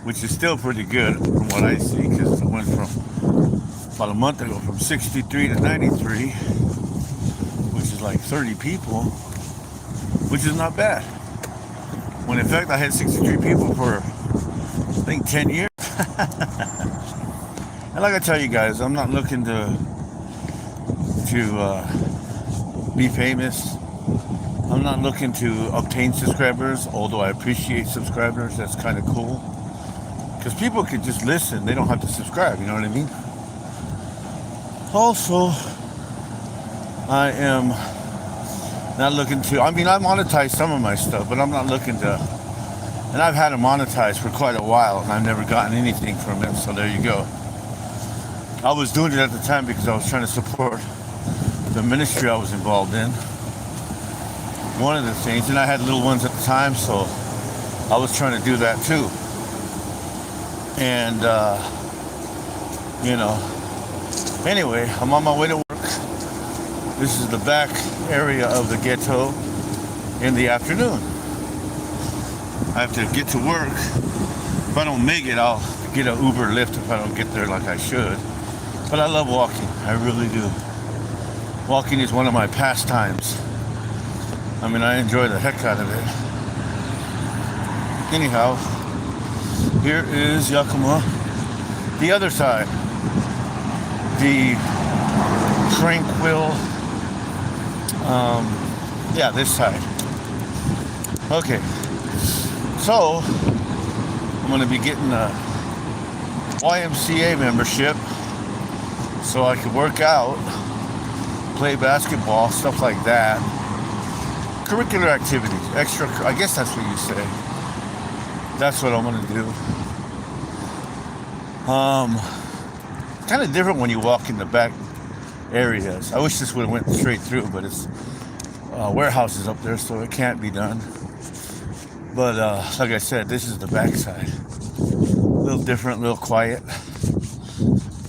which is still pretty good from what I see, because it went from about a month ago from 63 to 93, which is like 30 people, which is not bad. When in fact I had 63 people for I think 10 years. And like I tell you guys, I'm not looking to be famous. I'm not looking to obtain subscribers, although I appreciate subscribers. That's kind of cool. Because people could just listen. They don't have to subscribe, you know what I mean? Also, I am not looking to, I mean, I monetize some of my stuff, but I'm not looking to, and I've had it monetized for quite a while, and I've never gotten anything from it, so there you go. I was doing it at the time because I was trying to support the ministry I was involved in. One of the things, and I had little ones at the time, so I was trying to do that too. And, anyway, I'm on my way to work. This is the back area of the ghetto in the afternoon. I have to get to work. If I don't make it, I'll get an Uber Lyft if I don't get there like I should. But I love walking. I really do. Walking is one of my pastimes. I mean, I enjoy the heck out of it. Anyhow, here is Yakima. The other side. The tranquil, this side. Okay. So, I'm going to be getting a YMCA membership so I can work out, play basketball, stuff like that. Curricular activities, extra, I guess that's what you say. That's what I'm going to do. Kind of different when you walk in the back areas. I wish this would have went straight through, but it's warehouses up there, so it can't be done. But like I said, this is the back side. A little different, a little quiet.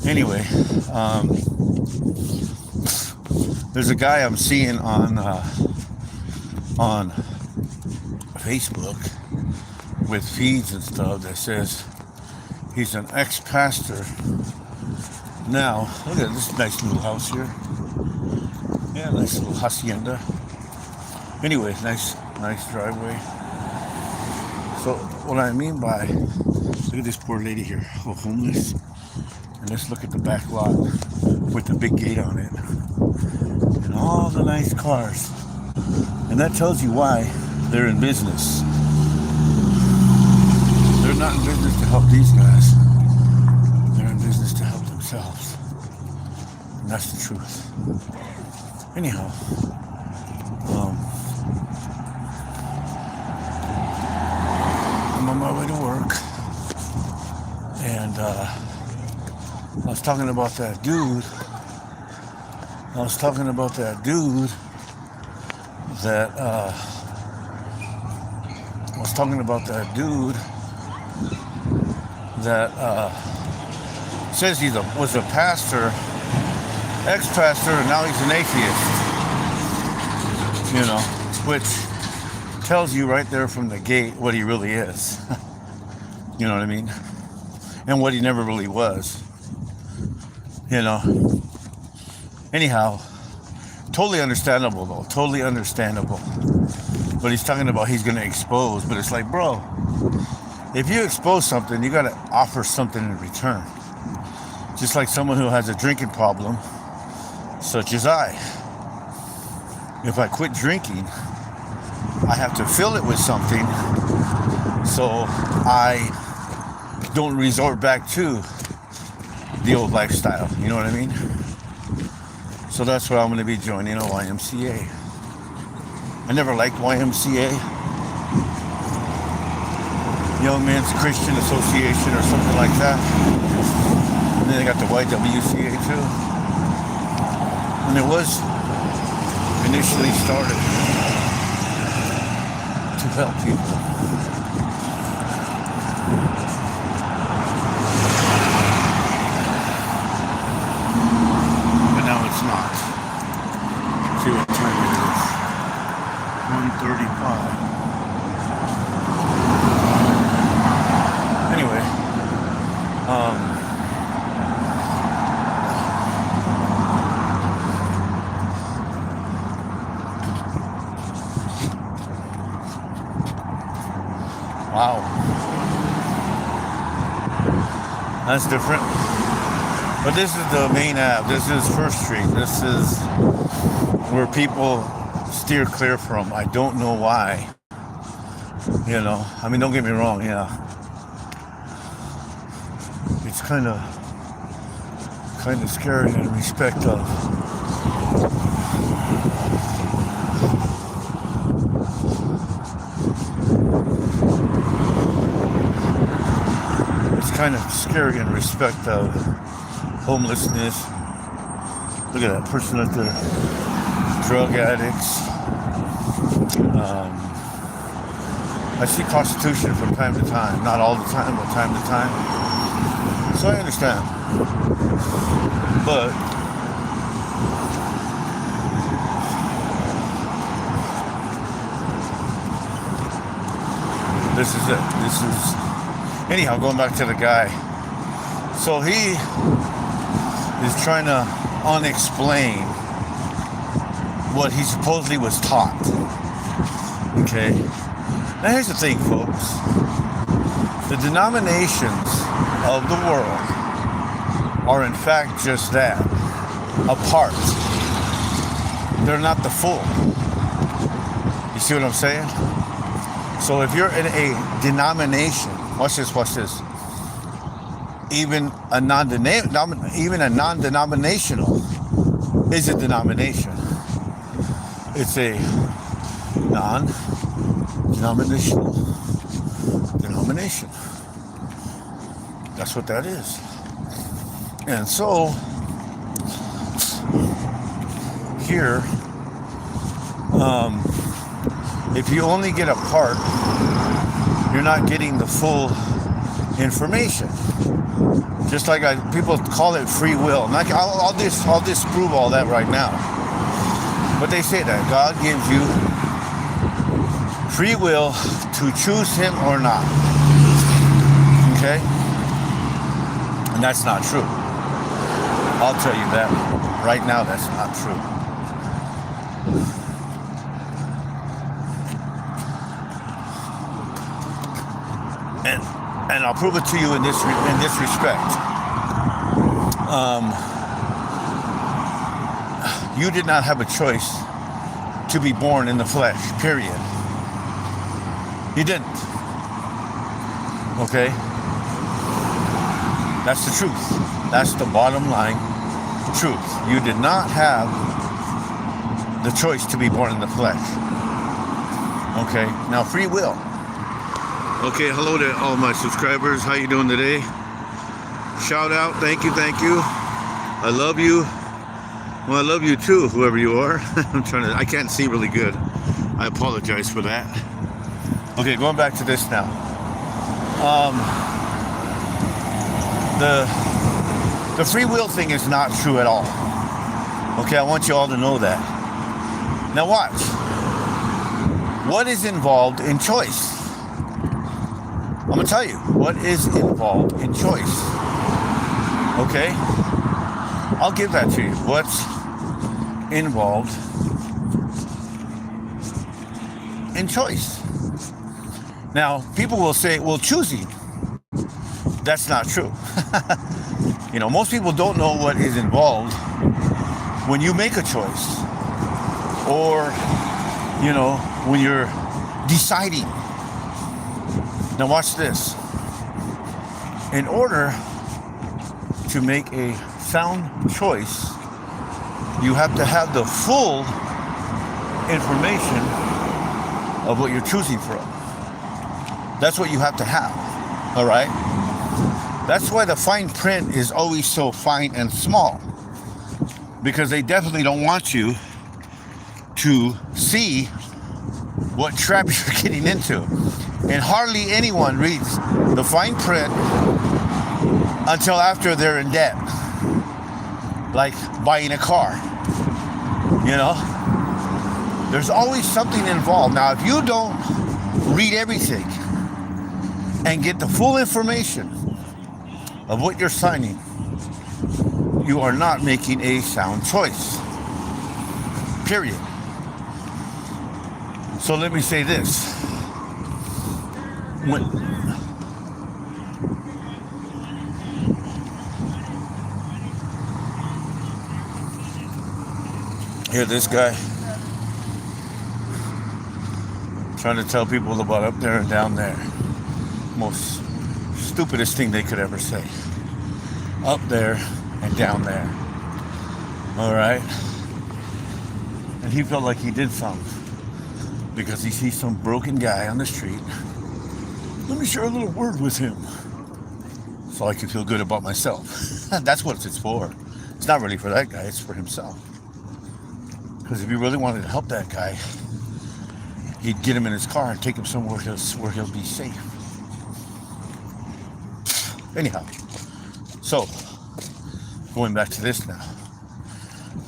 Anyway, there's a guy I'm seeing on Facebook with feeds and stuff that says he's an ex-pastor. Now, look at this nice little house here. Yeah, nice little hacienda. Anyway, nice driveway. So what I mean by, look at this poor lady here, oh, homeless. And let's look at the back lot with the big gate on it. And all the nice cars. And that tells you why they're in business. They're not in business to help these guys. They're in business to help themselves. And that's the truth. Anyhow, I'm on my way to work. And I was talking about that dude. that says he was a pastor, ex-pastor, and now he's an atheist. Which tells you right there from the gate what he really is. You know what I mean? And what he never really was. Anyhow, totally understandable though. Totally understandable. But he's talking about he's going to expose. But it's like, bro, if you expose something, you got to offer something in return. Just like someone who has a drinking problem, such as I. If I quit drinking, I have to fill it with something so I don't resort back to the old lifestyle. You know what I mean? So that's why I'm going to be joining a YMCA. I never liked YMCA. Young Men's Christian Association or something like that. And then they got the YWCA too. And it was initially started to help people. But now it's not. See what time it is. 1:35. Anyway, That's different. But this is the main ave. This is First Street. This is where people steer clear from. I don't know why. You know, I mean, don't get me wrong. Yeah, it's kind of scary in respect of. It's kind of scary in respect of homelessness. Look at that person at the drug addicts. I see prostitution from time to time. Not all the time, but time to time. So I understand. But this is it. This is... Anyhow, going back to the guy. So he is trying to unexplain what he supposedly was taught. Okay? Now here's the thing, folks. The denominations of the world are in fact just that. A part. They're not the full. You see what I'm saying? So if you're in a denomination, watch this. Even a non-denominational is a denomination. It's a non-denominational denomination. That's what that is. And so here, if you only get a part, you're not getting the full information. Just like people call it free will. And I'll disprove all that right now. But they say that God gives you free will to choose Him or not. Okay? And that's not true. I'll tell you that right now. That's not true. And I'll prove it to you in this respect. You did not have a choice to be born in the flesh, period. You didn't. Okay? That's the truth. That's the bottom line truth. You did not have the choice to be born in the flesh. Okay? Now, free will. Okay, hello to all my subscribers. How you doing today? Shout out, thank you. I love you. Well, I love you too, whoever you are. I can't see really good. I apologize for that. Okay, going back to this now. The free will thing is not true at all. Okay, I want you all to know that. Now watch. What is involved in choice? I'm going to tell you what is involved in choice. Okay? I'll give that to you. What's involved in choice? Now, people will say, well, choosing. That's not true. You know, most people don't know what is involved when you make a choice. Or, you know, when you're deciding. Now watch this. In order to make a sound choice, you have to have the full information of what you're choosing from. That's what you have to have. All right? That's why the fine print is always so fine and small. Because they definitely don't want you to see what trap you're getting into. And hardly anyone reads the fine print until after they're in debt. Like buying a car. You know? There's always something involved. Now, if you don't read everything and get the full information of what you're signing, you are not making a sound choice. Period. So let me say this. Here, this guy trying to tell people about up there and down there. Most stupidest thing they could ever say. Up there and down there. All right? And he felt like he did something because he sees some broken guy on the street. Let me share a little word with him so I can feel good about myself. That's what it's for. It's not really for that guy, it's for himself. Because if he really wanted to help that guy, he'd get him in his car and take him somewhere where he'll be safe. Anyhow, so going back to this now,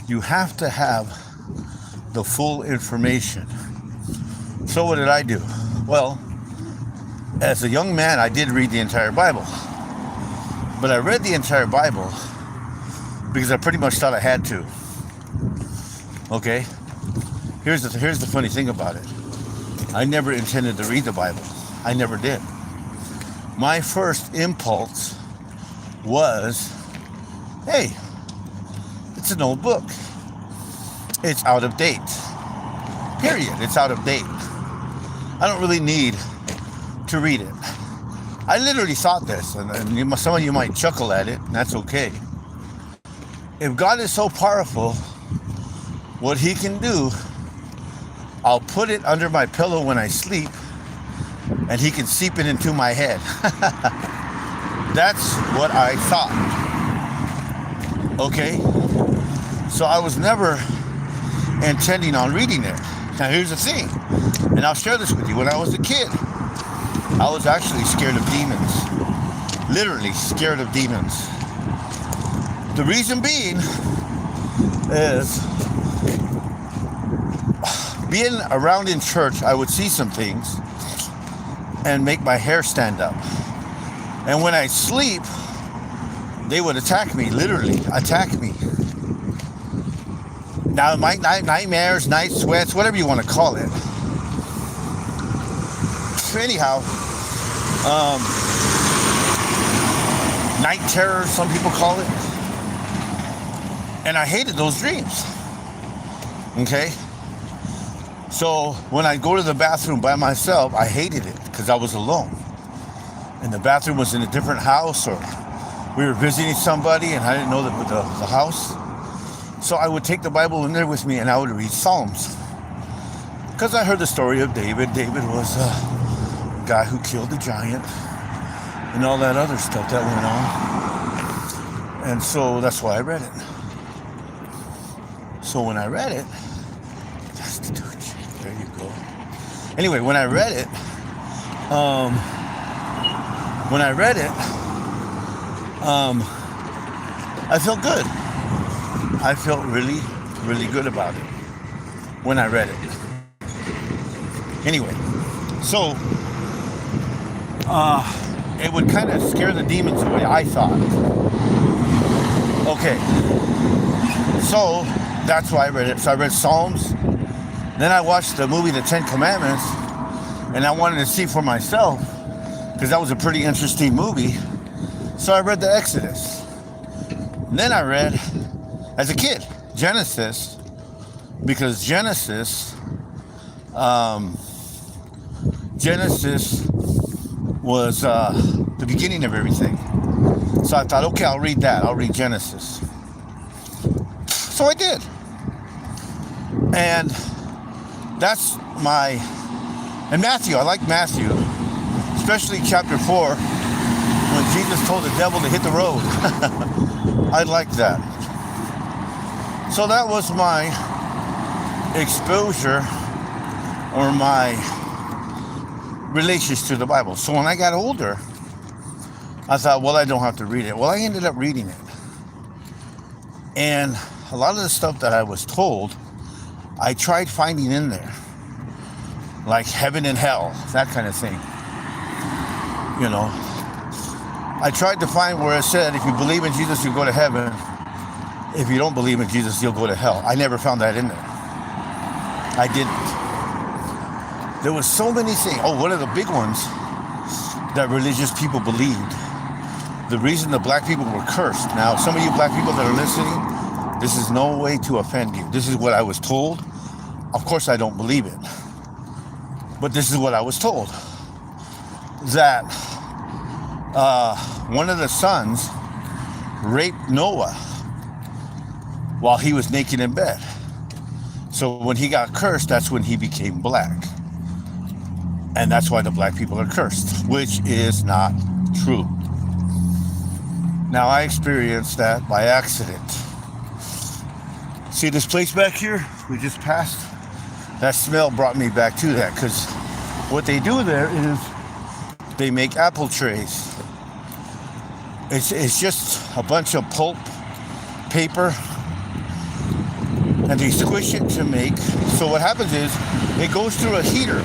you have to have the full information. So what did I do? Well, as a young man, I did read the entire Bible. But I read the entire Bible because I pretty much thought I had to. Okay? Here's the funny thing about it. I never intended to read the Bible. I never did. My first impulse was, hey, it's an old book. It's out of date. Period. It's out of date. I don't really need to read it. I literally thought this, and some of you might chuckle at it, and that's okay. If God is so powerful, what he can do, I'll put it under my pillow when I sleep, and he can seep it into my head. That's what I thought. Okay? So I was never intending on reading it. Now here's the thing, and I'll share this with you. When I was a kid, I was actually scared of demons. Literally scared of demons. The reason being is being around in church, I would see some things and make my hair stand up. And when I sleep, they would attack me, literally attack me. Now, my nightmares, night sweats, whatever you want to call it. Anyhow, night terror, some people call it. And I hated those dreams. Okay? So when I go to the bathroom by myself, I hated it because I was alone. And the bathroom was in a different house, or we were visiting somebody and I didn't know the house. So I would take the Bible in there with me and I would read Psalms. Because I heard the story of David. David was a guy who killed the giant and all that other stuff that went on. And so that's why I read it. So when I read it, there you go. Anyway, when I read it, I felt good. I felt really, really good about it when I read it. Anyway, so it would kind of scare the demons away, I thought. Okay, so that's why I read it. So I read Psalms. Then I watched the movie The Ten Commandments, and I wanted to see for myself because that was a pretty interesting movie. So I read the Exodus. And then I read, as a kid, Genesis, because Genesis was the beginning of everything. So I thought, okay, I'll read that. I'll read Genesis. So I did. And that's and Matthew, I like Matthew, especially chapter 4, when Jesus told the devil to hit the road. I like that. So that was my exposure or my relations to the Bible. So when I got older, I thought, well, I don't have to read it. Well, I ended up reading it. And a lot of the stuff that I was told, I tried finding in there. Like heaven and hell, that kind of thing. You know, I tried to find where it said, if you believe in Jesus, you'll go to heaven. If you don't believe in Jesus, you'll go to hell. I never found that in there. I didn't. There was so many things. Oh, one of the big ones that religious people believed. The reason the black people were cursed. Now, some of you black people that are listening, This is no way to offend you. This is what I was told. Of course, I don't believe it. But this is what I was told. That one of the sons raped Noah while he was naked in bed. So when he got cursed, that's when he became black. And that's why the black people are cursed, which is not true. Now, I experienced that by accident. See this place back here we just passed? That smell brought me back to that, because what they do there is they make apple trays. It's just a bunch of pulp paper, and they squish it to make. So what happens is it goes through a heater.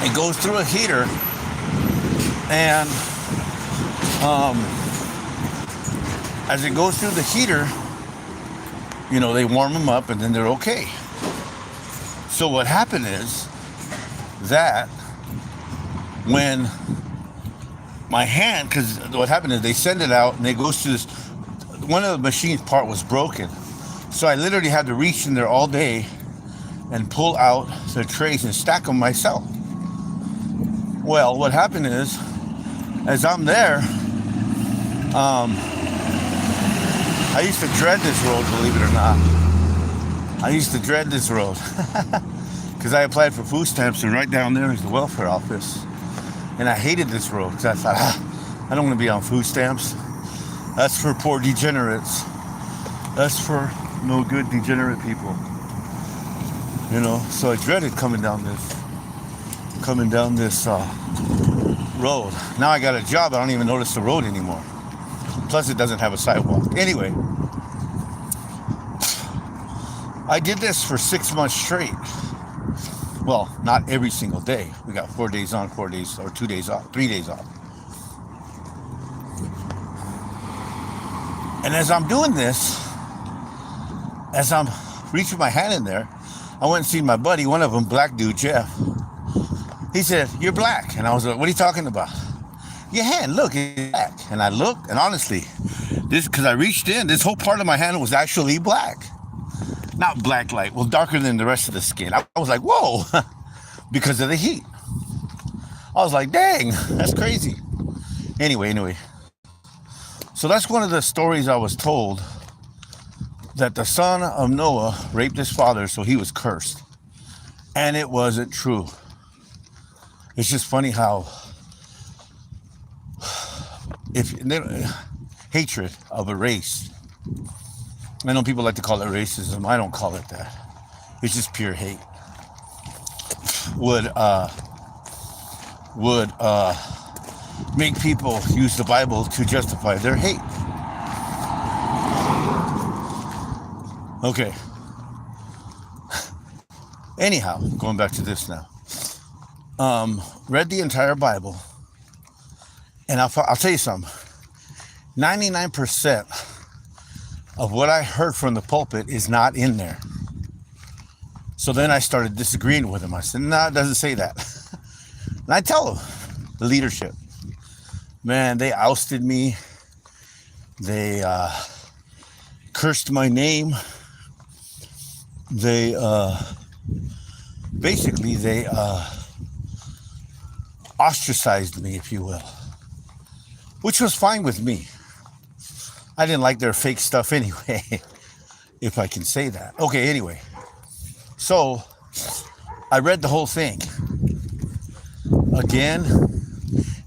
It goes through a heater, and as it goes through the heater, you know, they warm them up and then they're okay. So what happened is that when my hand, because what happened is they send it out and it goes to this, one of the machine's part was broken. So I literally had to reach in there all day and pull out the trays and stack them myself. Well, what happened is, as I'm there, I used to dread this road, believe it or not. I used to dread this road because I applied for food stamps, and right down there is the welfare office. And I hated this road because I thought, I don't want to be on food stamps. That's for poor degenerates. That's for no good degenerate people. You know, so I dreaded coming down this road. Now I got a job, I don't even notice the road anymore. Plus it doesn't have a sidewalk. Anyway, I did this for 6 months straight. Well, not every single day. We got 4 days on, 4 days, or 2 days off, 3 days off. And as I'm doing this, as I'm reaching my hand in there, I went and seen my buddy, one of them, black dude, Jeff. He said, "You're black." And I was like, "What are you talking about?" "Your hand, look, it's black." And I looked, and honestly, because I reached in, this whole part of my hand was actually black. Not black like, well, darker than the rest of the skin. I was like, whoa, because of the heat. I was like, dang, that's crazy. Anyway. So that's one of the stories I was told, that the son of Noah raped his father, so he was cursed. And it wasn't true. It's just funny how hatred of a race. I know people like to call it racism. I don't call it that. It's just pure hate. Would make people use the Bible to justify their hate. Okay. Anyhow, going back to this now. Read the entire Bible, and I'll tell you something. 99% of what I heard from the pulpit is not in there. So then I started disagreeing with him. I said, "No, it doesn't say that." And I tell him, the leadership, man, they ousted me. They cursed my name. They ostracized me, if you will, which was fine with me. I didn't like their fake stuff anyway, if I can say that. Okay, anyway. So I read the whole thing again,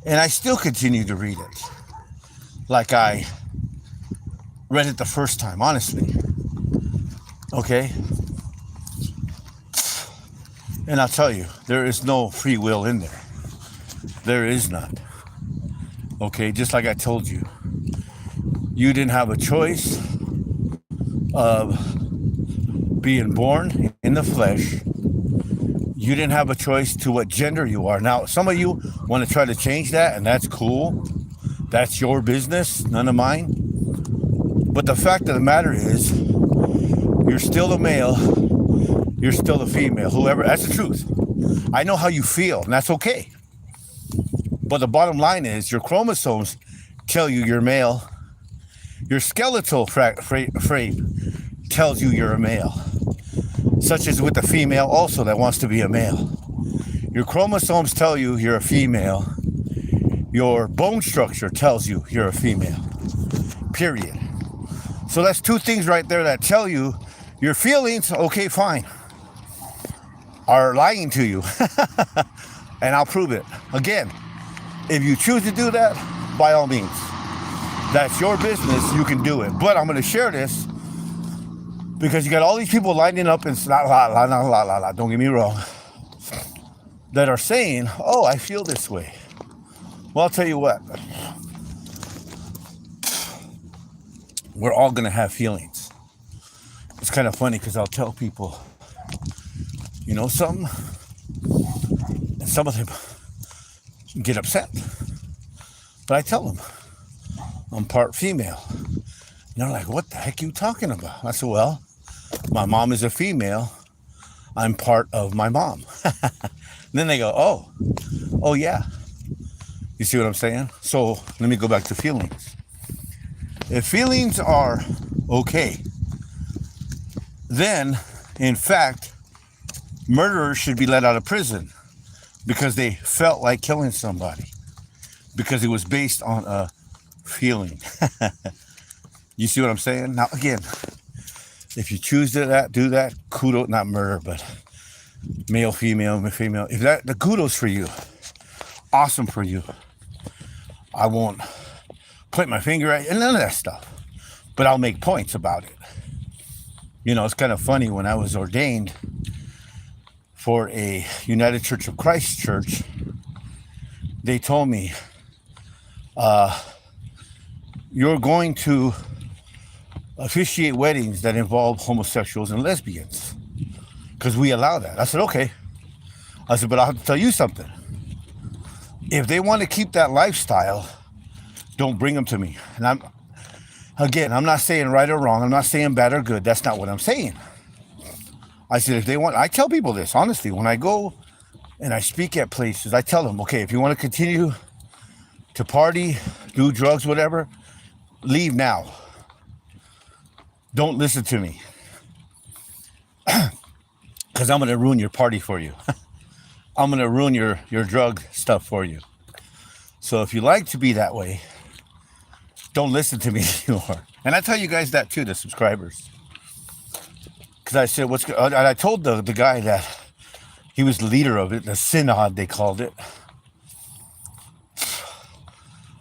and I still continue to read it like I read it the first time, honestly. Okay? And I'll tell you, there is no free will in there. There is none. Okay, just like I told you. You didn't have a choice of being born in the flesh. You didn't have a choice to what gender you are. Now, some of you want to try to change that, and that's cool. That's your business, none of mine. But the fact of the matter is, you're still a male, you're still a female, whoever, that's the truth. I know how you feel, and that's okay. But the bottom line is, your chromosomes tell you you're male, Your skeletal frame tells you you're a male, such as with the female also that wants to be a male. Your chromosomes tell you you're a female. Your bone structure tells you you're a female, period. So that's two things right there that tell you your feelings, okay, fine, are lying to you. And I'll prove it. Again, if you choose to do that, by all means. That's your business, you can do it. But I'm gonna share this because you got all these people lining up and don't get me wrong, that are saying, oh, I feel this way. Well, I'll tell you what, we're all gonna have feelings. It's kind of funny because I'll tell people, you know something? And some of them get upset. But I tell them, I'm part female. And they're like, what the heck are you talking about? I said, well, my mom is a female. I'm part of my mom. And then they go, oh yeah. You see what I'm saying? So let me go back to feelings. If feelings are okay, then in fact, murderers should be let out of prison because they felt like killing somebody because it was based on a feeling. You see what I'm saying? Now, again, if you choose to do that, kudos, not murder, but male, female, female. If that, the kudos for you, awesome for you. I won't point my finger at you and none of that stuff, but I'll make points about it. You know, it's kind of funny when I was ordained for a United Church of Christ church, they told me, you're going to officiate weddings that involve homosexuals and lesbians because we allow that. I said, okay. I said, but I'll have to tell you something. If they want to keep that lifestyle, don't bring them to me. And I'm not saying right or wrong. I'm not saying bad or good. That's not what I'm saying. I said, if they want, I tell people this, honestly, when I go and I speak at places, I tell them, okay, if you want to continue to party, do drugs, whatever, leave now. Don't listen to me. Because I'm going to ruin your party for you. I'm going to ruin your drug stuff for you. So if you like to be that way, don't listen to me anymore. And I tell you guys that too, the subscribers. Because I said, what's good? And I told the guy that he was the leader of it, the synod, they called it.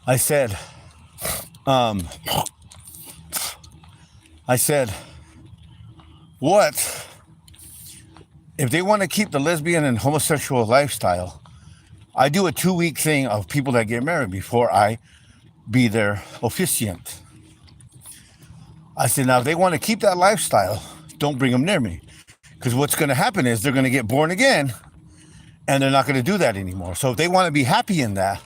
I said, what if they want to keep the lesbian and homosexual lifestyle? I do a 2-week thing of people that get married before I be their officiant. I said, now if they want to keep that lifestyle, don't bring them near me. Because what's going to happen is they're going to get born again and they're not going to do that anymore. So if they want to be happy in that,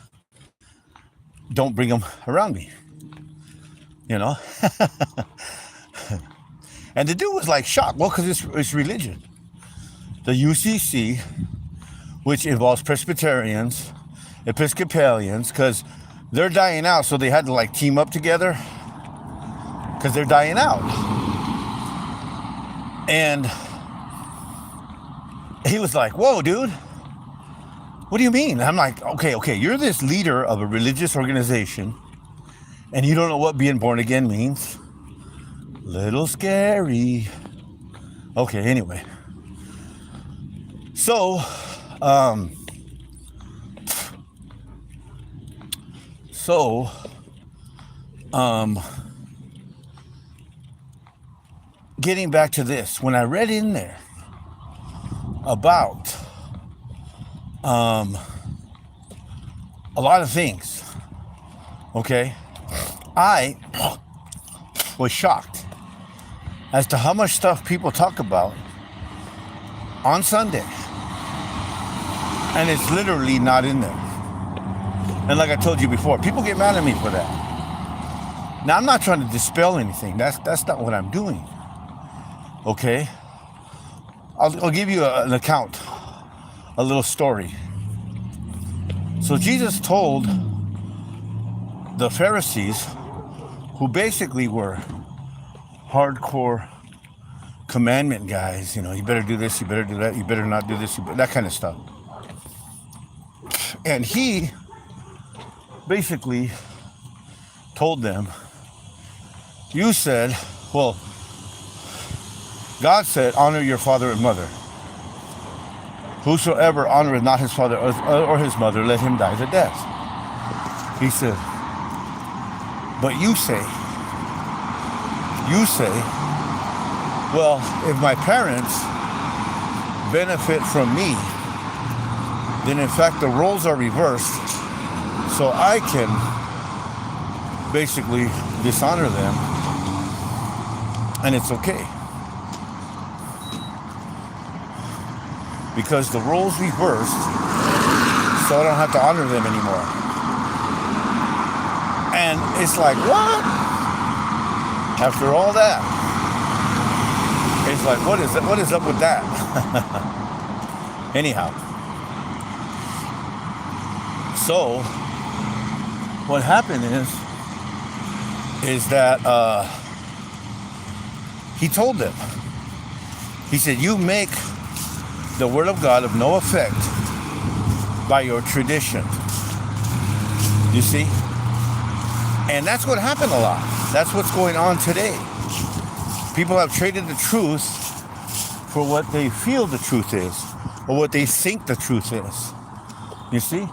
don't bring them around me. You know? And the dude was like shocked. Well, because it's religion. The UCC, which involves Presbyterians, Episcopalians, because they're dying out, so they had to like team up together because they're dying out. And he was like, whoa, dude, what do you mean? I'm like, okay, you're this leader of a religious organization and you don't know what being born again means? Little scary. Okay, anyway. So, getting back to this, when I read in there about a lot of things, okay, I was shocked as to how much stuff people talk about on Sunday, and it's literally not in there. And like I told you before, people get mad at me for that. Now, I'm not trying to dispel anything. That's not what I'm doing. Okay? I'll give you an account, a little story. So Jesus told the Pharisees who basically were hardcore commandment guys. You know, you better do this, you better do that, you better not do this, that kind of stuff. And he basically told them, you said, well, God said, honor your father and mother. Whosoever honoreth not his father or his mother, let him die the death. He said, but you say, well, if my parents benefit from me, then in fact the roles are reversed, so I can basically dishonor them, and it's okay. Because the roles reversed, so I don't have to honor them anymore. And it's like, what? After all that, it's like, what is up with that? Anyhow, so what happened is that he told them, he said, you make the word of God of no effect by your tradition. You see? And that's what happened a lot. That's what's going on today. People have traded the truth for what they feel the truth is, or what they think the truth is. You see?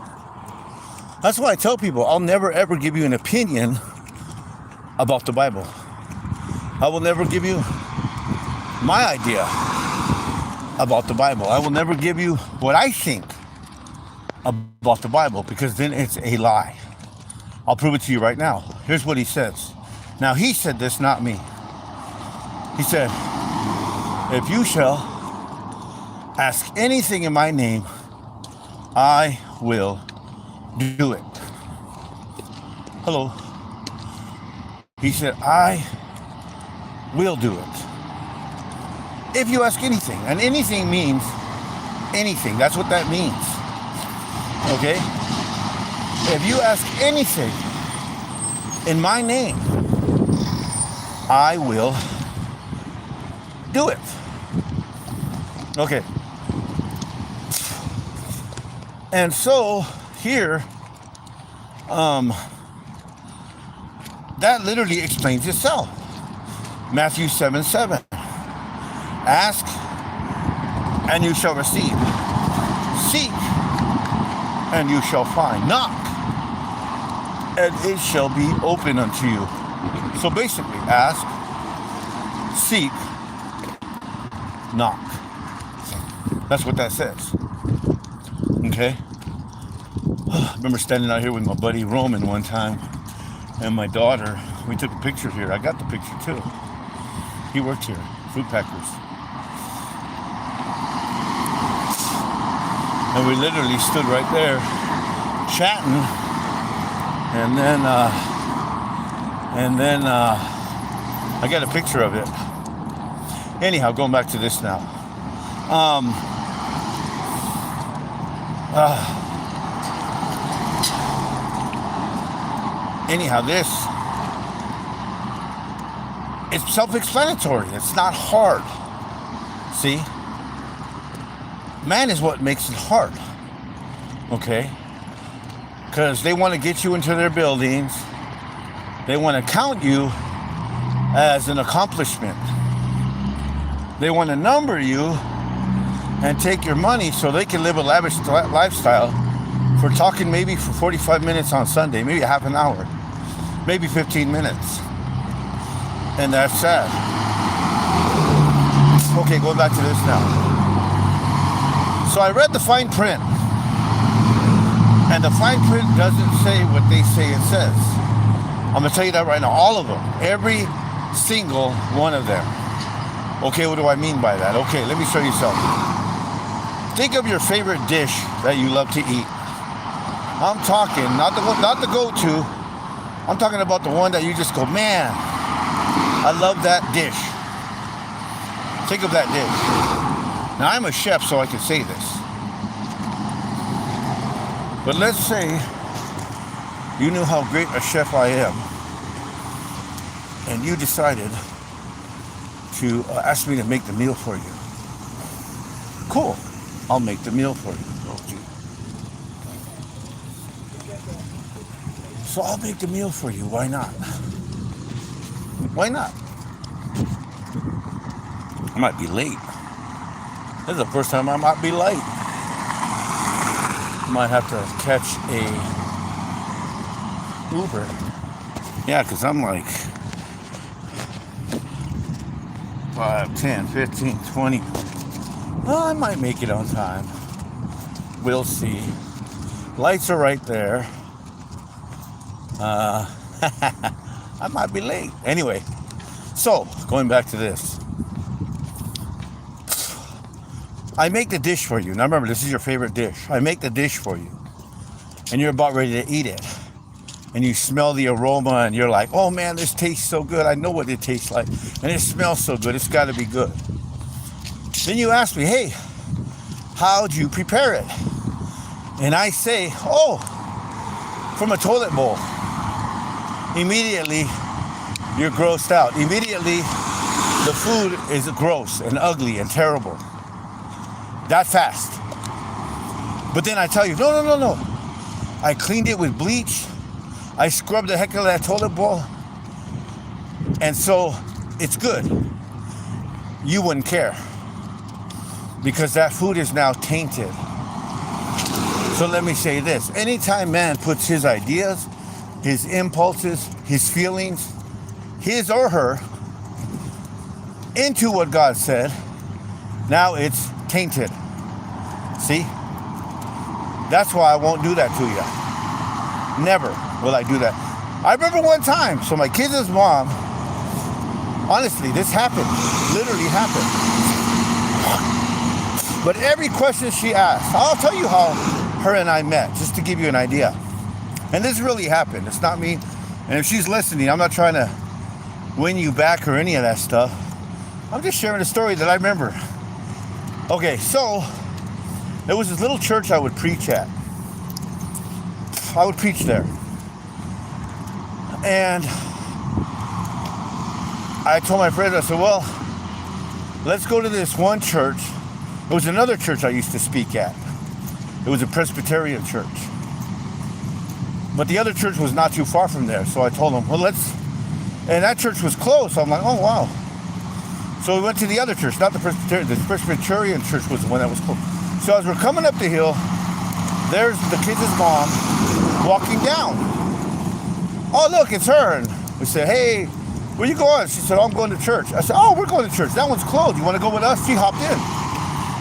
That's why I tell people, I'll never ever give you an opinion about the Bible. I will never give you my idea about the Bible. I will never give you what I think about the Bible, because then it's a lie. I'll prove it to you right now. Here's what he says. Now, he said this, not me. He said, if you shall ask anything in my name, I will do it. Hello. He said, I will do it. If you ask anything, and anything means anything. That's what that means. Okay? If you ask anything in my name, I will do it. Okay. And so here, that literally explains itself. Matthew 7:7. Ask, and you shall receive. Seek, and you shall find. Knock, and it shall be open unto you. So basically, ask, seek, knock. That's what that says. Okay? I remember standing out here with my buddy Roman one time, and my daughter. We took a picture here. I got the picture too. He worked here, Food Packers. And we literally stood right there chatting, and then I got a picture of it. Anyhow, going back to this now. Anyhow, this, it's self-explanatory. It's not hard. See? Man is what makes it hard. Okay? Because they want to get you into their buildings. They want to count you as an accomplishment. They want to number you and take your money so they can live a lavish lifestyle for talking maybe for 45 minutes on Sunday, maybe a half an hour, maybe 15 minutes. And that's sad. Okay, going back to this now. So I read the fine print, and the fine print doesn't say what they say it says. I'm gonna tell you that right now, all of them, every single one of them. Okay, what do I mean by that? Okay, let me show you something. Think of your favorite dish that you love to eat. I'm talking, not the go-to. I'm talking about the one that you just go, man, I love that dish. Think of that dish. Now, I'm a chef, so I can say this. But let's say you knew how great a chef I am, and you decided to ask me to make the meal for you. Cool. I'll make the meal for you. So I'll make the meal for you. Why not? Why not? I might be late. This is the first time I might be late. Might have to catch a Uber. Yeah, because I'm like 5, 10, 15, 20. Well, I might make it on time. We'll see. Lights are right there. I might be late. Anyway, so going back to this. I make the dish for you. Now remember, this is your favorite dish. I make the dish for you. And you're about ready to eat it. And you smell the aroma and you're like, oh man, this tastes so good. I know what it tastes like. And it smells so good. It's got to be good. Then you ask me, hey, how'd you prepare it? And I say, oh, from a toilet bowl. Immediately, you're grossed out. Immediately, the food is gross and ugly and terrible. That fast. But then I tell you, no. I cleaned it with bleach. I scrubbed the heck out of that toilet bowl. And so, it's good. You wouldn't care. Because that food is now tainted. So let me say this. Anytime man puts his ideas, his impulses, his feelings, his or her, into what God said, now it's tainted. See? That's why I won't do that to you. Never will I do that. I remember one time, so my kids' mom, honestly, this happened. Literally happened. But every question she asked, I'll tell you how her and I met, just to give you an idea. And this really happened. It's not me. And if she's listening, I'm not trying to win you back or any of that stuff. I'm just sharing a story that I remember. Okay, so there was this little church I would preach at. I would preach there. And I told my friends, I said, well, let's go to this one church. It was another church I used to speak at. It was a Presbyterian church. But the other church was not too far from there. So I told them, well, let's... And that church was closed. So I'm like, oh, wow. So we went to the other church, not the Presbyterian. The Presbyterian church was the one that was closed. So as we're coming up the hill, there's the kids' mom walking down. Oh, look, it's her. And we said, hey, where you going? She said, oh, I'm going to church. I said, oh, we're going to church. That one's closed. You want to go with us? She hopped in.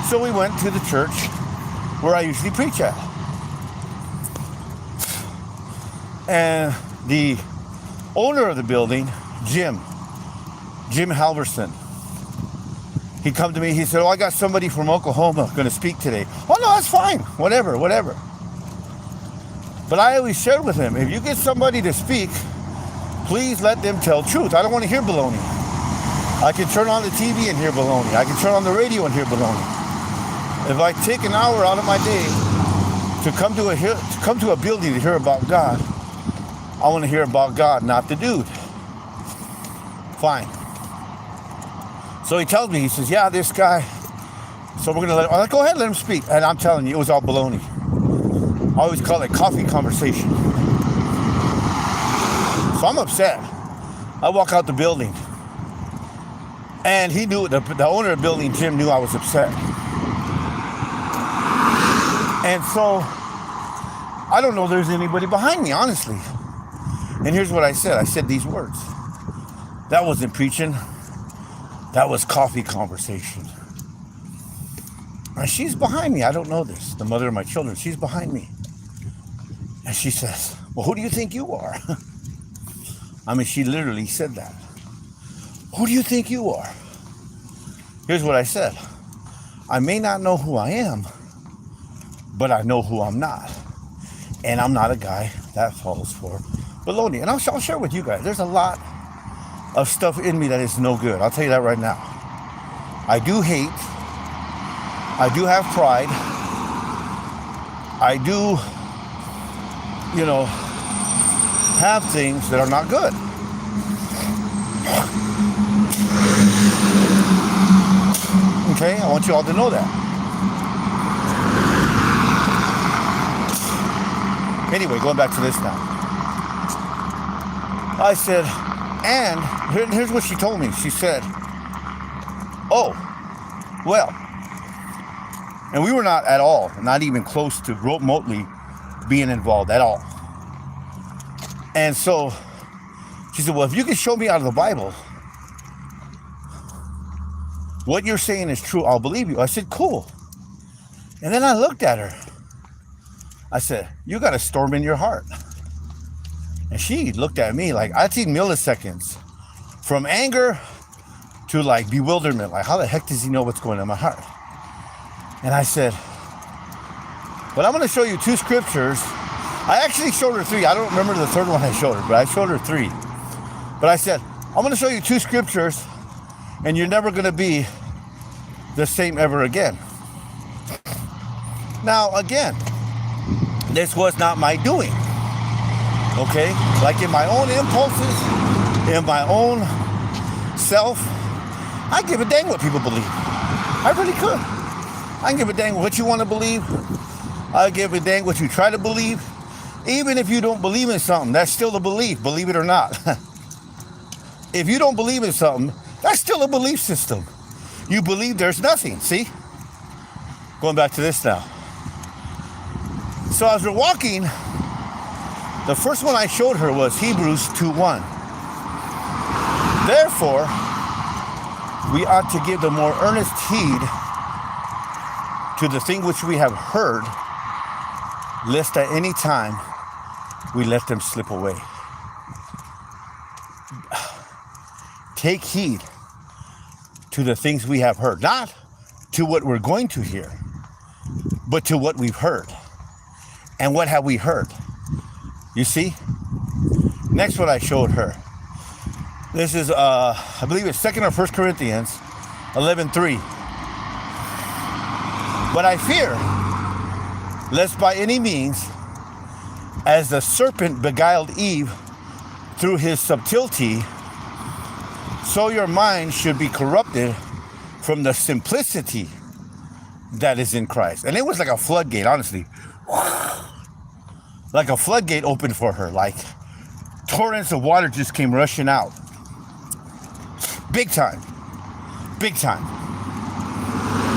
So we went to the church where I usually preach at. And the owner of the building, Jim Halverson, he come to me, he said, oh, I got somebody from Oklahoma going to speak today. Oh, no, that's fine. Whatever. But I always shared with him, if you get somebody to speak, please let them tell truth. I don't want to hear baloney. I can turn on the TV and hear baloney. I can turn on the radio and hear baloney. If I take an hour out of my day to come to a building to hear about God, I want to hear about God, not the dude. Fine. So he tells me, he says, yeah, this guy. So we're going to let him, I'm like, go ahead, let him speak. And I'm telling you, it was all baloney. I always call it coffee conversation. So I'm upset. I walk out the building. And he knew, the owner of the building, Jim, knew I was upset. And so, I don't know if there's anybody behind me, honestly. And here's what I said. I said these words. That wasn't preaching. That was coffee conversation. And she's behind me. I don't know this. The mother of my children. She's behind me. And she says, well, who do you think you are? I mean, she literally said that. Who do you think you are? Here's what I said. I may not know who I am, but I know who I'm not. And I'm not a guy that falls for baloney. And I'll share with you guys. There's a lot of stuff in me that is no good. I'll tell you that right now. I do hate. I do have pride. I do, have things that are not good. Okay, I want you all to know that. Anyway, going back to this now. I said, and here's what she told me. She said, oh, well, and we were not at all, not even close to remotely being involved at all. And so she said, well, if you can show me out of the Bible what you're saying is true, I'll believe you. I said, cool. And then I looked at her. I said, you got a storm in your heart. And she looked at me like, I'd seen milliseconds from anger to like bewilderment. Like, how the heck does he know what's going on in my heart? And I said, but I'm going to show you two scriptures. I actually showed her three. I don't remember the third one I showed her, but I showed her three. But I said, I'm going to show you two scriptures, and you're never going to be the same ever again. Now, again, this was not my doing. Okay? Like in my own impulses, in my own self, I give a dang what people believe. I really could. I give a dang what you want to believe. I give a dang what you try to believe. Even if you don't believe in something, that's still a belief, believe it or not. If you don't believe in something, that's still a belief system. You believe there's nothing, see? Going back to this now. So as we're walking, the first one I showed her was Hebrews 2:1. Therefore, we ought to give the more earnest heed to the thing which we have heard, lest at any time we let them slip away. Take heed to the things we have heard, not to what we're going to hear, but to what we've heard. And what have we heard? You see? Next, what I showed her. This is, I believe it's 2nd or 1st Corinthians 11:3. But I fear, lest by any means, as the serpent beguiled Eve through his subtlety, so your mind should be corrupted from the simplicity that is in Christ. And it was like a floodgate, honestly. Like a floodgate opened for her. Like torrents of water just came rushing out. Big time. Big time.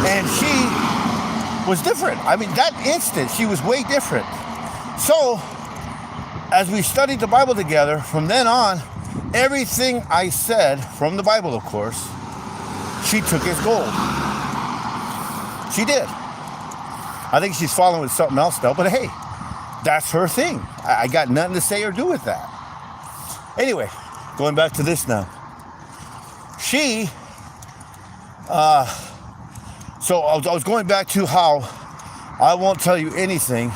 And she was different. I mean, that instant, she was way different. So, as we studied the Bible together, from then on, everything I said, from the Bible, of course, she took as gold. She did. I think she's following with something else now, but hey, that's her thing. I got nothing to say or do with that. Anyway, going back to this now. She, so I was going back to how I won't tell you anything if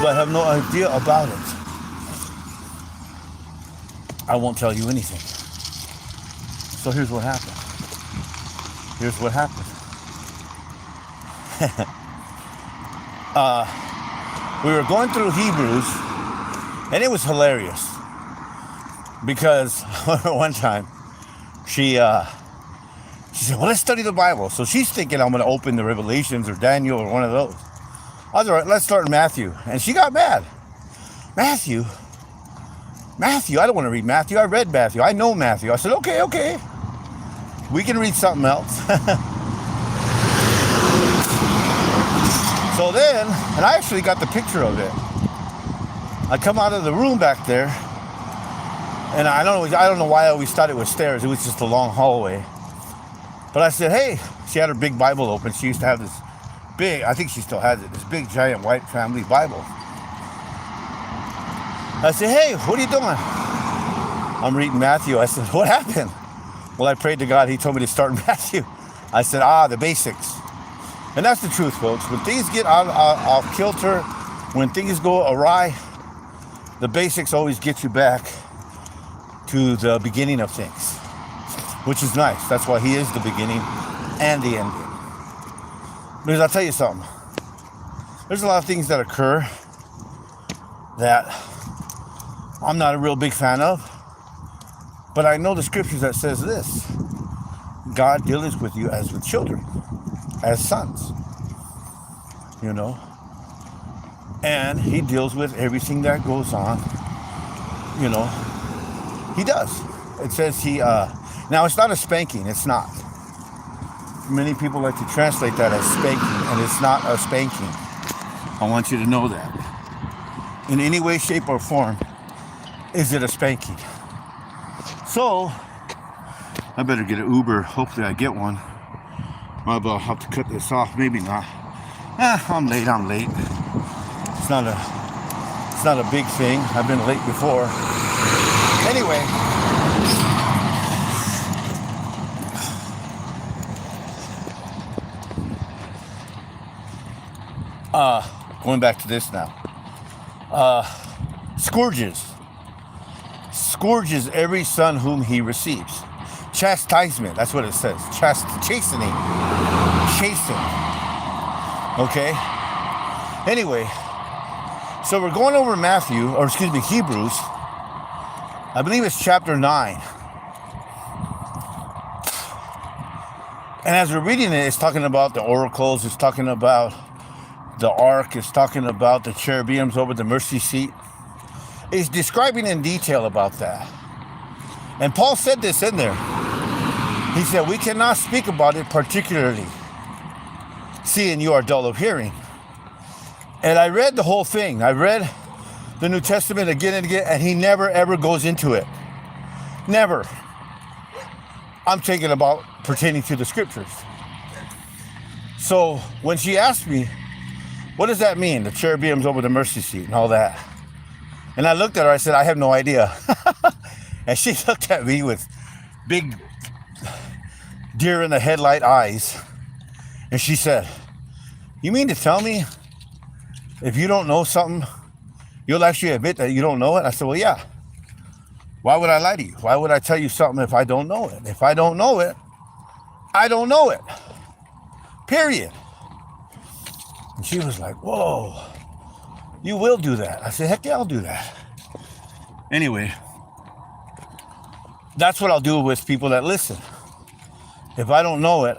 I have no idea about it. I won't tell you anything. So here's what happened. Here's what happened. We were going through Hebrews, and it was hilarious because one time she said, well, let's study the Bible. So she's thinking I'm going to open the Revelations or Daniel or one of those. I was all right, let's start in Matthew. And she got mad. Matthew, I don't want to read Matthew. I read Matthew. I know Matthew. I said, okay. We can read something else. So then, and I actually got the picture of it. I come out of the room back there, and I don't know why I always thought it was stairs. It was just a long hallway. But I said, hey, she had her big Bible open. She used to have this big, I think she still has it, this big giant white family Bible. I said, hey, what are you doing? I'm reading Matthew. I said, what happened? Well, I prayed to God. He told me to start in Matthew. I said, the basics. And that's the truth, folks. When things get off kilter, when things go awry, the basics always get you back to the beginning of things, which is nice. That's why he is the beginning and the ending. Because I'll tell you something. There's a lot of things that occur that I'm not a real big fan of. But I know the scriptures that says this. God deals with you as with children, as sons, you know. And he deals with everything that goes on, you know. He does. It says now it's not a spanking, it's not. Many people like to translate that as spanking, and it's not a spanking. I want you to know that. In any way, shape, or form, is it a spanking. So, I better get an Uber. Hopefully I get one. I'll have to cut this off. Maybe not. I'm late. It's not a big thing. I've been late before. Anyway. Going back to this now. Scourges every son whom he receives. Chastisement, that's what it says. Chastening. Chasten. Okay? Anyway, so we're going over Hebrews. I believe it's chapter 9. And as we're reading it, it's talking about the oracles, it's talking about the ark, it's talking about the cherubims over the mercy seat. It's describing in detail about that. And Paul said this in there. He said, we cannot speak about it particularly, seeing you are dull of hearing. And I read the whole thing. I read the New Testament again and again, and he never ever goes into it. Never. I'm thinking about pertaining to the scriptures. So when she asked me, what does that mean? The cherubims over the mercy seat and all that. And I looked at her, I said, I have no idea. And she looked at me with big deer in the headlight eyes. And she said, you mean to tell me if you don't know something, you'll actually admit that you don't know it? I said, well, yeah. Why would I lie to you? Why would I tell you something if I don't know it? If I don't know it, I don't know it. Period. And she was like, whoa, you will do that. I said, heck yeah, I'll do that. Anyway, that's what I'll do with people that listen. If I don't know it,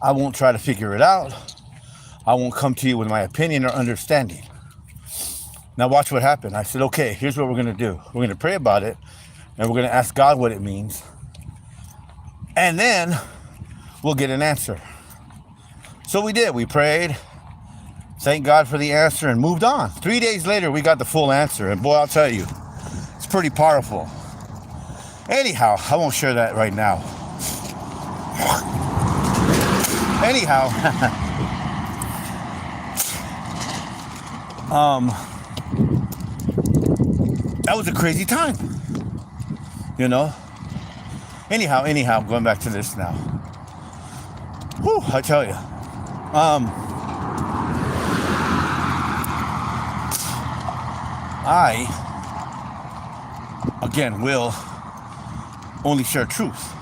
I won't try to figure it out. I won't come to you with my opinion or understanding. Now watch what happened. I said, okay, here's what we're going to do. We're going to pray about it, and we're going to ask God what it means. And then we'll get an answer. So we did. We prayed. Thank God for the answer and moved on. 3 days later, we got the full answer. And boy, I'll tell you, it's pretty powerful. Anyhow, I won't share that right now. Anyhow, that was a crazy time, you know. Anyhow, going back to this now. Whew, I tell you. I, again, will only share truth.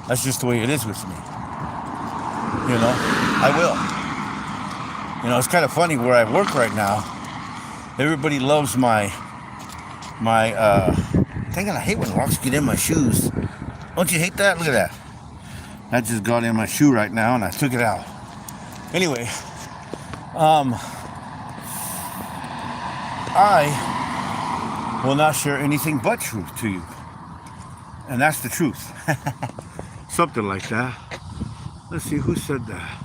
That's just the way it is with me. You know, I will. You know, it's kind of funny where I work right now. Everybody loves my dang it, I hate when rocks get in my shoes. Don't you hate that? Look at that. That just got in my shoe right now and I took it out. Anyway, I will not share anything but truth to you. And that's the truth. Something like that. Let's see, who said that?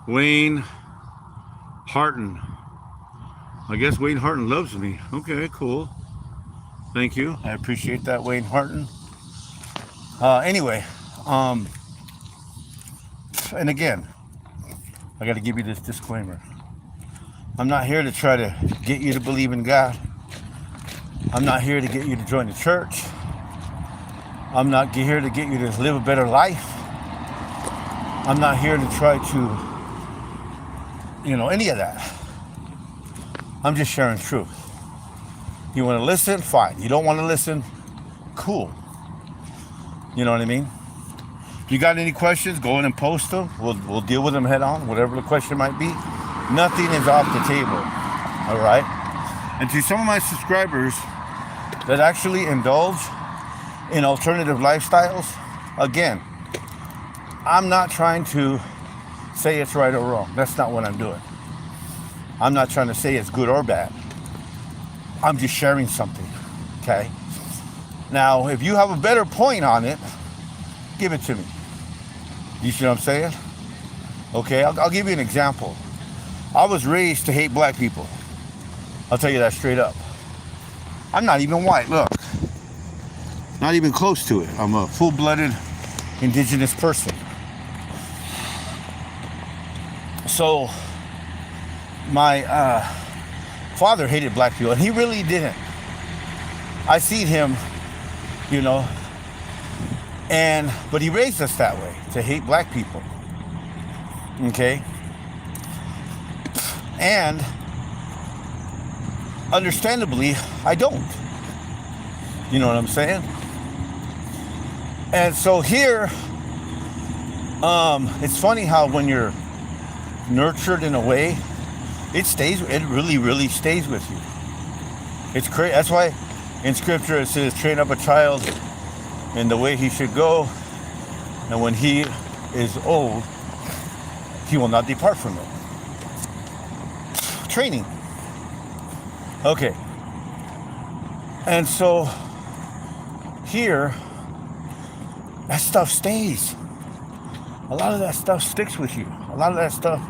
Wayne Harton. I guess Wayne Harton loves me. Okay, cool. Thank you. I appreciate that, Wayne Harton. Anyway, and again, I got to give you this disclaimer. I'm not here to try to get you to believe in God. I'm not here to get you to join the church. I'm not here to get you to live a better life. I'm not here to try to, any of that. I'm just sharing truth. You want to listen? Fine. You don't want to listen? Cool. You know what I mean? If you got any questions, go in and post them. We'll deal with them head on, whatever the question might be. Nothing is off the table. All right? And to some of my subscribers that actually indulge in alternative lifestyles, again, I'm not trying to say it's right or wrong. That's not what I'm doing. I'm not trying to say it's good or bad. I'm just sharing something, okay? Now, if you have a better point on it, give it to me. You see what I'm saying? Okay, I'll give you an example. I was raised to hate black people. I'll tell you that straight up. I'm not even white, look. Not even close to it. I'm a full-blooded indigenous person. So, my father hated black people, and he really didn't. I seen him, you know, but he raised us that way, to hate black people. Okay? And understandably, I don't. You know what I'm saying? And so here, it's funny how when you're nurtured in a way, it really, really stays with you. It's crazy. That's why in scripture it says, train up a child in the way he should go, and when he is old, he will not depart from it. Training. Okay. And so here, that stuff stays. A lot of that stuff sticks with you. A lot of that stuff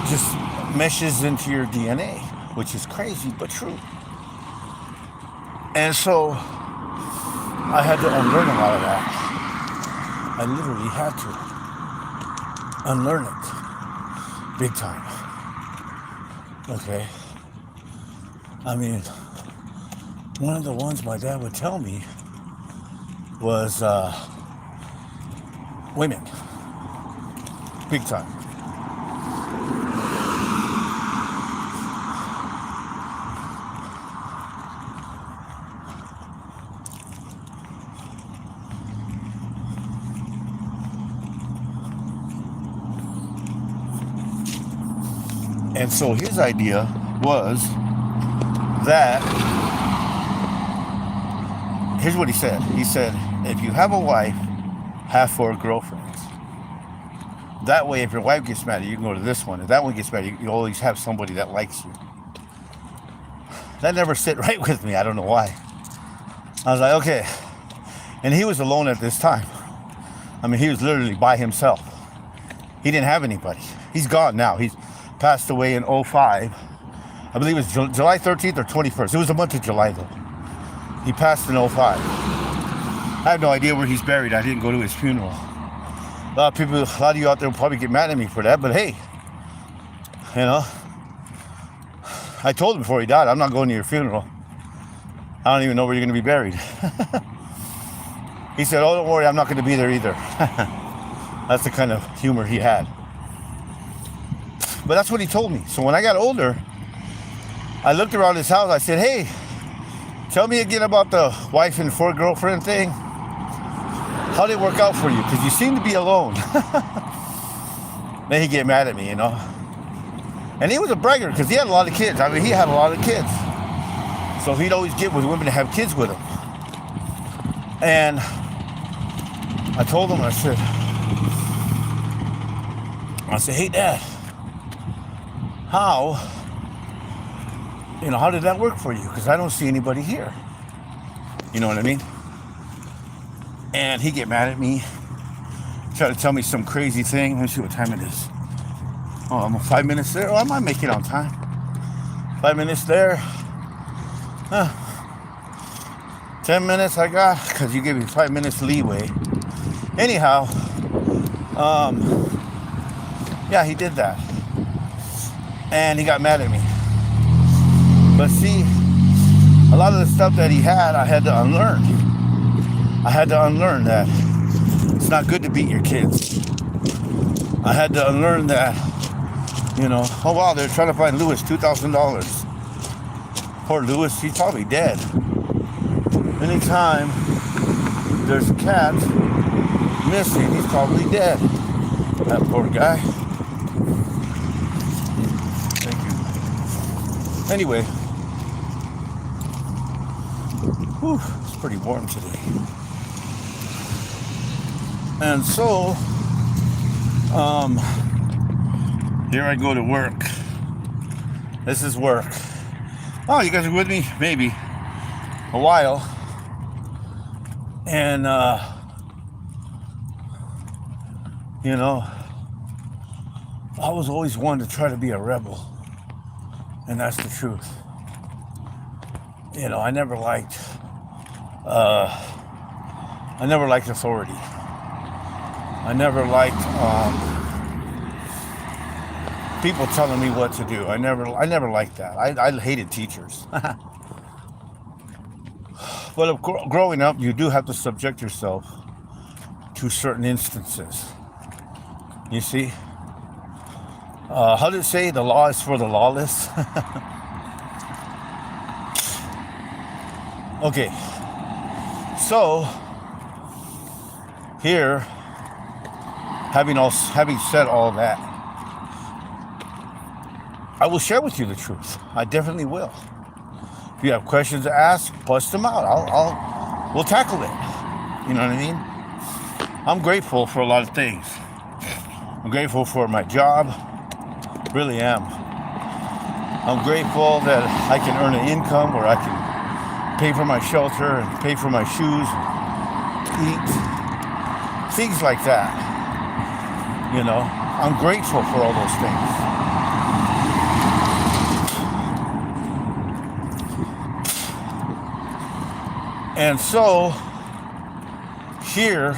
just meshes into your DNA, which is crazy but true. And so I had to unlearn a lot of that. I literally had to unlearn it big time. Okay. I mean, one of the ones my dad would tell me was women. Big time. And so his idea was that, here's what he said. He said, if you have a wife, have 4 girlfriends. That way, if your wife gets mad, you can go to this one. If that one gets mad, you always have somebody that likes you. That never sit right with me. I don't know why. I was like, okay. And he was alone at this time. I mean, he was literally by himself. He didn't have anybody. He's gone now. He's passed away in 2005. I believe it was July 13th or 21st. It was the month of July, though. He passed in 2005. I have no idea where he's buried. I didn't go to his funeral. A lot of you out there will probably get mad at me for that, but hey, you know, I told him before he died, I'm not going to your funeral. I don't even know where you're going to be buried. He said, oh, don't worry, I'm not going to be there either. That's the kind of humor he had. But that's what he told me. So when I got older, I looked around his house. I said, hey, tell me again about the wife and 4 girlfriend thing. How did it work out for you? Because you seem to be alone. Then he'd get mad at me, you know. And he was a bragger because he had a lot of kids. I mean, he had a lot of kids. So he'd always get with women to have kids with him. And I told him, I said, hey, Dad, how did that work for you? Because I don't see anybody here. You know what I mean? And he'd get mad at me, try to tell me some crazy thing. Let me see what time it is. Oh, I'm 5 minutes there. Oh, I might make it on time. 5 minutes there. 10 minutes I got, because you gave me 5 minutes leeway. Anyhow, yeah, he did that. And he got mad at me. But see, a lot of the stuff that he had, I had to unlearn. I had to unlearn that it's not good to beat your kids. I had to unlearn that, oh wow, they're trying to find Lewis $2,000. Poor Lewis, he's probably dead. Anytime there's a cat missing, he's probably dead. That poor guy. Anyway, whew, it's pretty warm today. And so, here I go to work. This is work. Oh, you guys are with me? Maybe. A while. And, you know, I was always one to try to be a rebel. And that's the truth. You know, I never liked authority. I never liked people telling me what to do. I never liked that. I hated teachers. But growing up, you do have to subject yourself to certain instances. You see? How did it say? The law is for the lawless. Okay. So, here, having said all that, I will share with you the truth. I definitely will. If you have questions to ask, bust them out. We'll tackle it. You know what I mean? I'm grateful for a lot of things. I'm grateful for my job. Really am. I'm grateful that I can earn an income where I can pay for my shelter and pay for my shoes, eat, things like that. You know, I'm grateful for all those things. And so, here,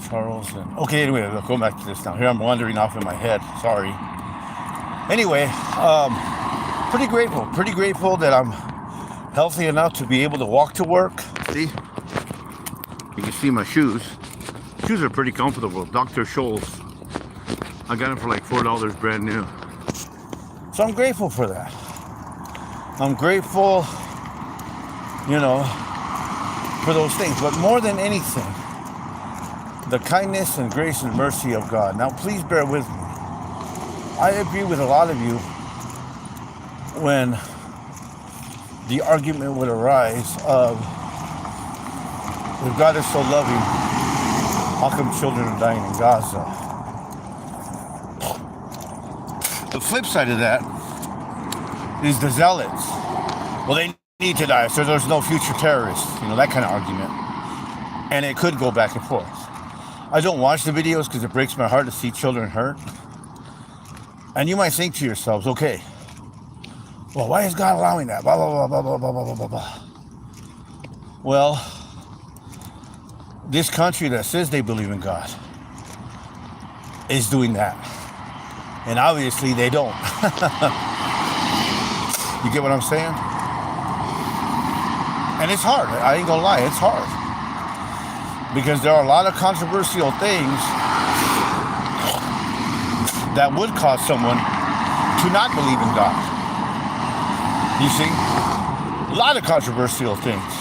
Charles and okay, anyway, I'll go back to this now. Here I'm wandering off in my head. Sorry. Anyway, pretty grateful that I'm healthy enough to be able to walk to work. See? You can see my shoes. Shoes are pretty comfortable. Dr. Scholl's. I got them for like $4 brand new. So I'm grateful for that. I'm grateful, you know, for those things. But more than anything, the kindness and grace and mercy of God. Now, please bear with me. I agree with a lot of you when the argument would arise of, if God is so loving, how come children are dying in Gaza? The flip side of that is the zealots. Well, they need to die, so there's no future terrorists. You know, that kind of argument. And it could go back and forth. I don't watch the videos because it breaks my heart to see children hurt. And you might think to yourselves, okay, well, why is God allowing that? Blah, blah, blah, blah, blah, blah, blah, blah, blah. Well, this country that says they believe in God is doing that. And obviously they don't. You get what I'm saying? And it's hard. I ain't gonna lie, it's hard. Because there are a lot of controversial things that would cause someone to not believe in God. You see? A lot of controversial things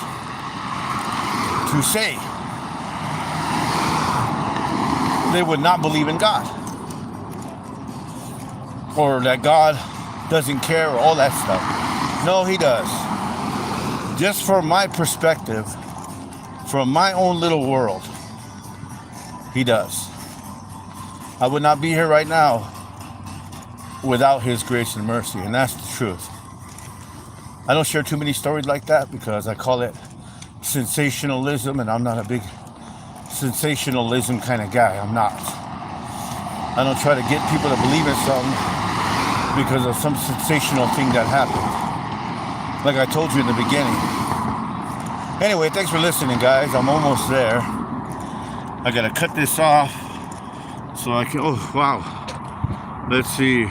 to say they would not believe in God. Or that God doesn't care, or all that stuff. No, he does. Just from my perspective, from my own little world, he does. I would not be here right now without his grace and mercy, and that's the truth. I don't share too many stories like that because I call it sensationalism, and I'm not a big sensationalism kind of guy. I'm not. I don't try to get people to believe in something because of some sensational thing that happened. Like I told you in the beginning. Anyway, thanks for listening, guys. I'm almost there. I gotta cut this off so I can, oh, wow. Let's see.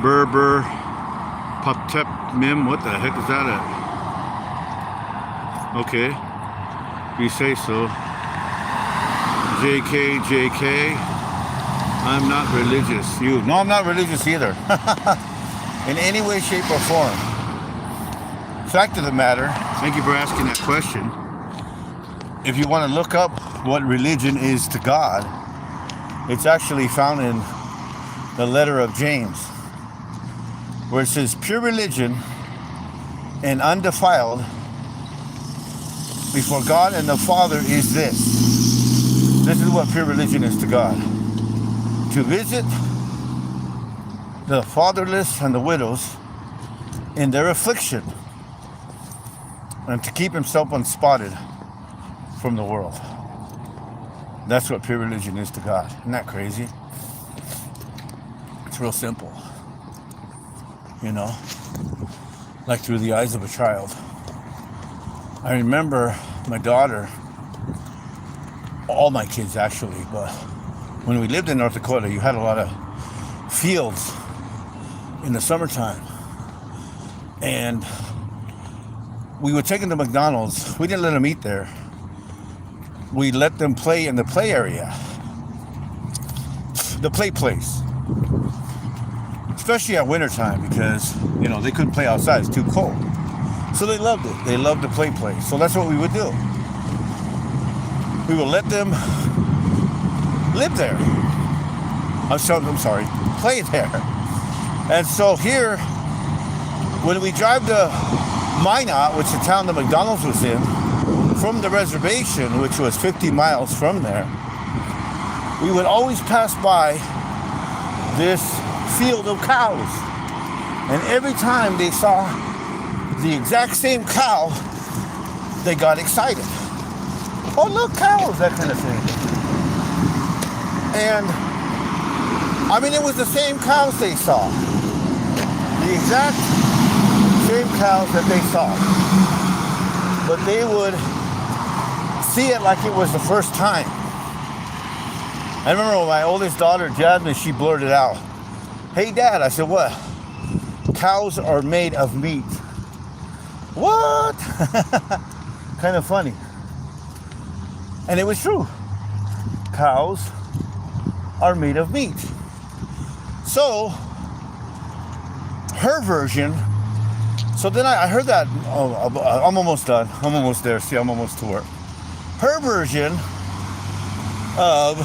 Berber, Patep Mim, what the heck is that at? Okay. You say so. JK. I'm not religious. No, I'm not religious either. in any way, shape, or form. Fact of the matter, thank you for asking that question. If you want to look up what religion is to God, it's actually found in the letter of James, where it says, pure religion and undefiled before God and the Father is this. This is what pure religion is to God. To visit the fatherless and the widows in their affliction, and to keep himself unspotted from the world. That's what pure religion is to God. Isn't that crazy? It's real simple. You know, like through the eyes of a child. I remember my daughter, all my kids actually, but when we lived in North Dakota, you had a lot of fields in the summertime. And we would take them to McDonald's. We didn't let them eat there. We let them play in the play area. The play place. Especially at wintertime because, you know, they couldn't play outside. It's too cold. So they loved it. They loved the play place. So that's what we would do. We would let them live there. I'm sorry. Play there. And so here, when we drive to Minot, which is the town that McDonald's was in, from the reservation, which was 50 miles from there, we would always pass by this field of cows. And every time they saw the exact same cow, they got excited. Oh, look, cows, that kind of thing. And, I mean, it was the same cows they saw. The exact same cows that they saw. But they would see it like it was the first time. I remember when my oldest daughter, Jasmine, she blurted out, "Hey, Dad." I said, "What?" "Cows are made of meat." What? Kind of funny. And it was true. Cows are made of meat. So, her version, so then I heard that, I'm almost done. I'm almost there. See, I'm almost to work. Her version of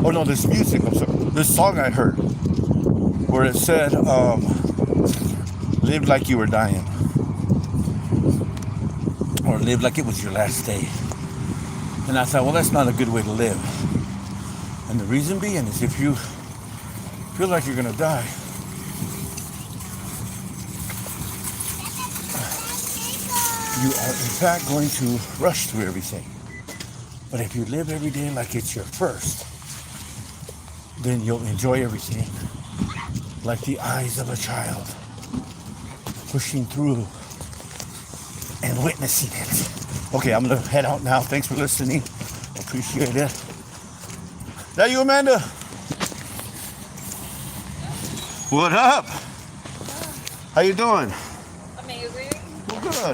oh no, this music, I'm sorry, this song I heard where it said, live like you were dying, or live like it was your last day. And I thought, well, that's not a good way to live. And the reason being is if you feel like you're gonna die, you are in fact going to rush through everything. But if you live every day like it's your first, then you'll enjoy everything like the eyes of a child, pushing through and witnessing it. Okay, I'm gonna head out now. Thanks for listening. Appreciate it. Is that you, Amanda? What up? How you doing?